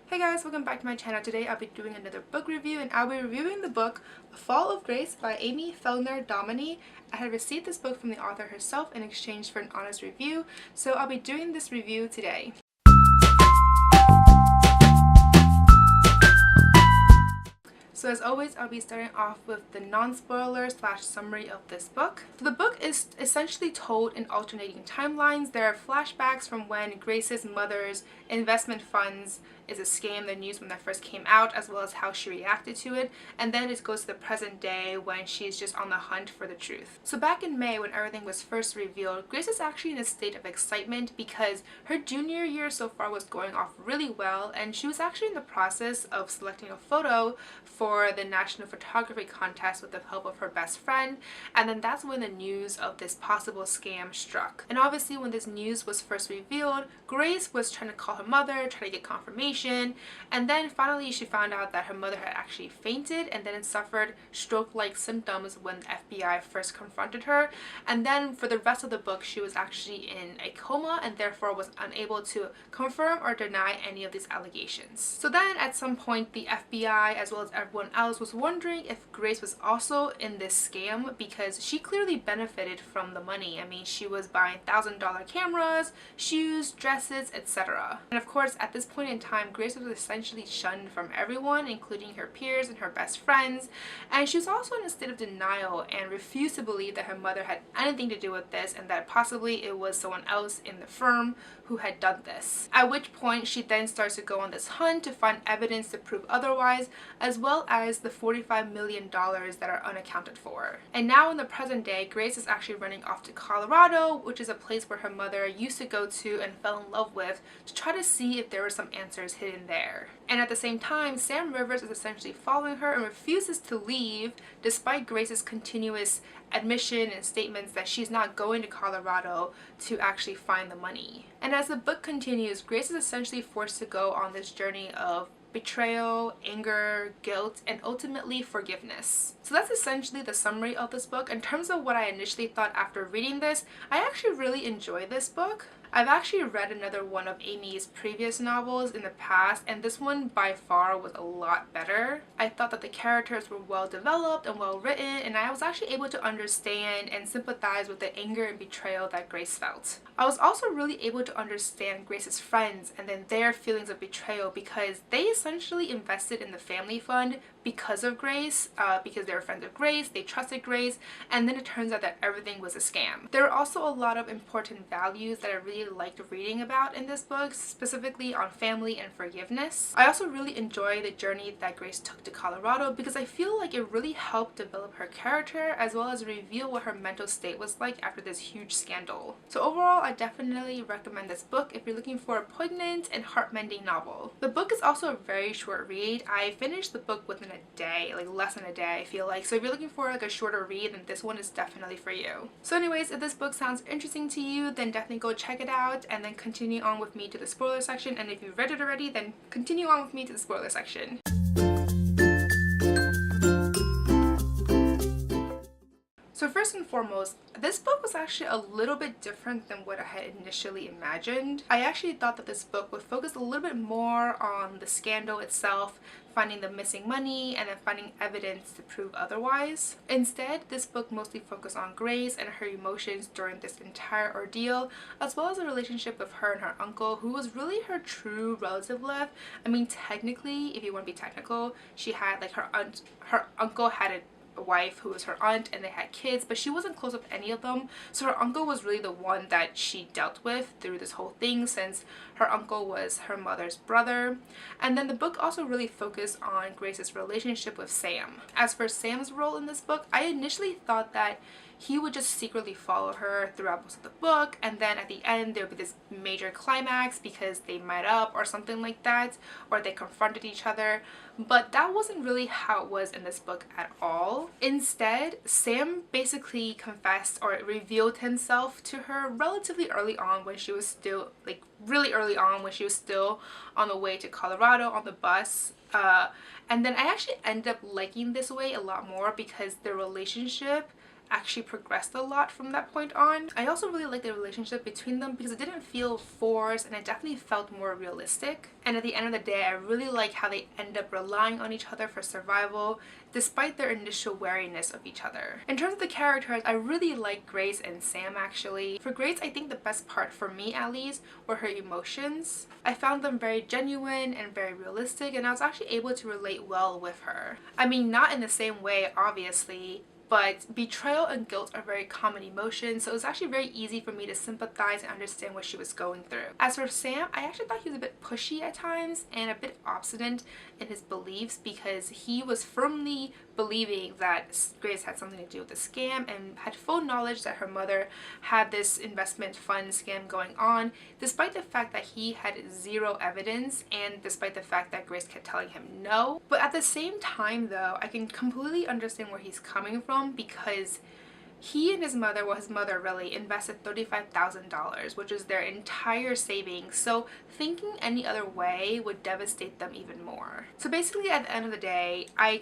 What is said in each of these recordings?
Hey guys, welcome back to my channel. Today I'll be doing another book review and I'll be reviewing the book The Fall of Grace by Amy Fellner Dominy. I had received this book from the author herself in exchange for an honest review, so I'll be doing this review today. So as always, I'll be starting off with the non-spoiler / summary of this book. So the book is essentially told in alternating timelines. There are flashbacks from when Grace's mother's investment funds is a scam, the news when that first came out, as well as how she reacted to it, and then it goes to the present day when she's just on the hunt for the truth. So back in May, when everything was first revealed, Grace is actually in a state of excitement because her junior year so far was going off really well, and she was actually in the process of selecting a photo for the National Photography Contest with the help of her best friend, and then that's when the news of this possible scam struck. And obviously when this news was first revealed, Grace was trying to call her mother, trying to get confirmation, and then finally she found out that her mother had actually fainted and then suffered stroke-like symptoms when the FBI first confronted her, and then for the rest of the book she was actually in a coma and therefore was unable to confirm or deny any of these allegations. So then at some point the FBI as well as everyone else was wondering if Grace was also in this scam because she clearly benefited from the money. I mean, she was buying $1,000 cameras, shoes, dresses, etc. And of course at this point in time Grace was essentially shunned from everyone, including her peers and her best friends, and she was also in a state of denial and refused to believe that her mother had anything to do with this and that possibly it was someone else in the firm who had done this. At which point she then starts to go on this hunt to find evidence to prove otherwise, as well as the $45 million that are unaccounted for. And now in the present day, Grace is actually running off to Colorado, which is a place where her mother used to go to and fell in love with, to try to see if there were some answers hidden there. And at the same time, Sam Rivers is essentially following her and refuses to leave despite Grace's continuous admission and statements that she's not going to Colorado to actually find the money. And as the book continues, Grace is essentially forced to go on this journey of betrayal, anger, guilt, and ultimately forgiveness. So that's essentially the summary of this book. In terms of what I initially thought after reading this, I actually really enjoyed this book. I've actually read another one of Amy's previous novels in the past, and this one by far was a lot better. I thought that the characters were well developed and well written, and I was actually able to understand and sympathize with the anger and betrayal that Grace felt. I was also really able to understand Grace's friends and then their feelings of betrayal because they essentially invested in the family fund because of Grace, because they were friends of Grace, they trusted Grace, and then it turns out that everything was a scam. There are also a lot of important values that I really liked reading about in this book, specifically on family and forgiveness. I also really enjoy the journey that Grace took to Colorado because I feel like it really helped develop her character as well as reveal what her mental state was like after this huge scandal. So overall, I definitely recommend this book if you're looking for a poignant and heart-mending novel. The book is also a very short read. I finished the book within a day, like less than a day I feel like. So if you're looking for like a shorter read, then this one is definitely for you. So anyways, if this book sounds interesting to you, then definitely go check it out and then continue on with me to the spoiler section. And if you've read it already, then continue on with me to the spoiler section. So first and foremost, this book was actually a little bit different than what I had initially imagined. I actually thought that this book would focus a little bit more on the scandal itself, finding the missing money, and then finding evidence to prove otherwise. Instead, this book mostly focused on Grace and her emotions during this entire ordeal, as well as the relationship with her and her uncle, who was really her true relative left. I mean, technically, if you want to be technical, she had like her uncle had a wife who was her aunt and they had kids, but she wasn't close with any of them, so her uncle was really the one that she dealt with through this whole thing, since her uncle was her mother's brother. And then the book also really focused on Grace's relationship with Sam. As for Sam's role in this book, I initially thought that he would just secretly follow her throughout most of the book, and then at the end there would be this major climax because they met up or something like that, or they confronted each other, but that wasn't really how it was in this book at all. Instead, Sam basically confessed or revealed himself to her relatively early on when she was still, like really early on when she was still on the way to Colorado on the bus. And then I actually ended up liking this way a lot more because their relationship actually progressed a lot from that point on. I also really liked the relationship between them because it didn't feel forced and it definitely felt more realistic. And at the end of the day, I really like how they end up relying on each other for survival despite their initial wariness of each other. In terms of the characters, I really like Grace and Sam actually. For Grace, I think the best part, for me at least, were her emotions. I found them very genuine and very realistic, and I was actually able to relate well with her. I mean, not in the same way, obviously, but betrayal and guilt are very common emotions, so it was actually very easy for me to sympathize and understand what she was going through. As for Sam, I actually thought he was a bit pushy at times and a bit obstinate in his beliefs because he was firmly believing that Grace had something to do with the scam and had full knowledge that her mother had this investment fund scam going on, despite the fact that he had zero evidence and despite the fact that Grace kept telling him no. But at the same time though, I can completely understand where he's coming from because he and his mother, well his mother really, invested $35,000, which is their entire savings, so thinking any other way would devastate them even more. So basically at the end of the day, I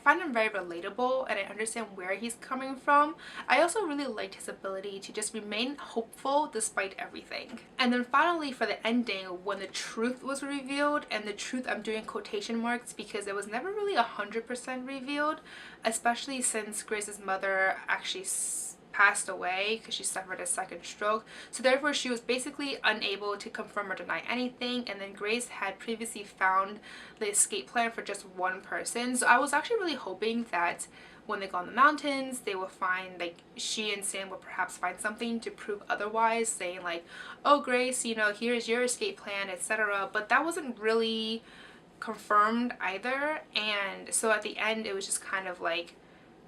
find him very relatable and I understand where he's coming from. I also really liked his ability to just remain hopeful despite everything. And then finally for the ending, when the truth was revealed, and the truth I'm doing quotation marks because it was never really 100% revealed, especially since Grace's mother actually passed away because she suffered a second stroke, so therefore she was basically unable to confirm or deny anything. And then Grace had previously found the escape plan for just one person, so I was actually really hoping that when they go on the mountains they will find, like, she and Sam will perhaps find something to prove otherwise, saying like, oh Grace, you know, here's your escape plan, etc. But that wasn't really confirmed either, and so at the end it was just kind of like,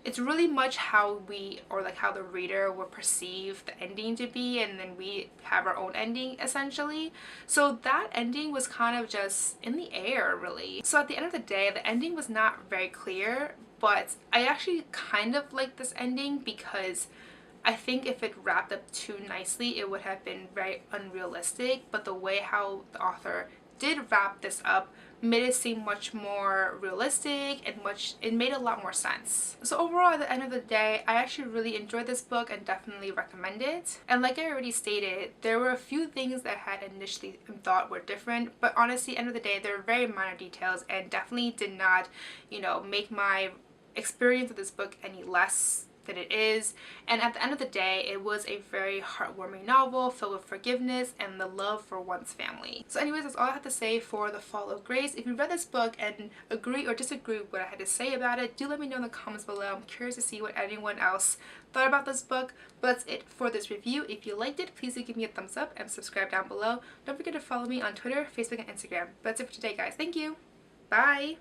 it's really much how we, or like how the reader will perceive the ending to be, and then we have our own ending essentially. So that ending was kind of just in the air really. So at the end of the day, the ending was not very clear, but I actually kind of like this ending because I think if it wrapped up too nicely it would have been very unrealistic, but the way how the author did wrap this up made it seem much more realistic and it made a lot more sense. So overall, at the end of the day, I actually really enjoyed this book and definitely recommend it. And like I already stated, there were a few things that I had initially thought were different, but honestly, at the end of the day, they're very minor details and definitely did not, you know, make my experience with this book any less than it is. And at the end of the day, it was a very heartwarming novel filled with forgiveness and the love for one's family. So anyways, that's all I have to say for The Fall of Grace. If you read this book and agree or disagree with what I had to say about it, do let me know in the comments below. I'm curious to see what anyone else thought about this book. But that's it for this review. If you liked it, please do give me a thumbs up and subscribe down below. Don't forget to follow me on Twitter, Facebook, and Instagram. But that's it for today, guys. Thank you. Bye!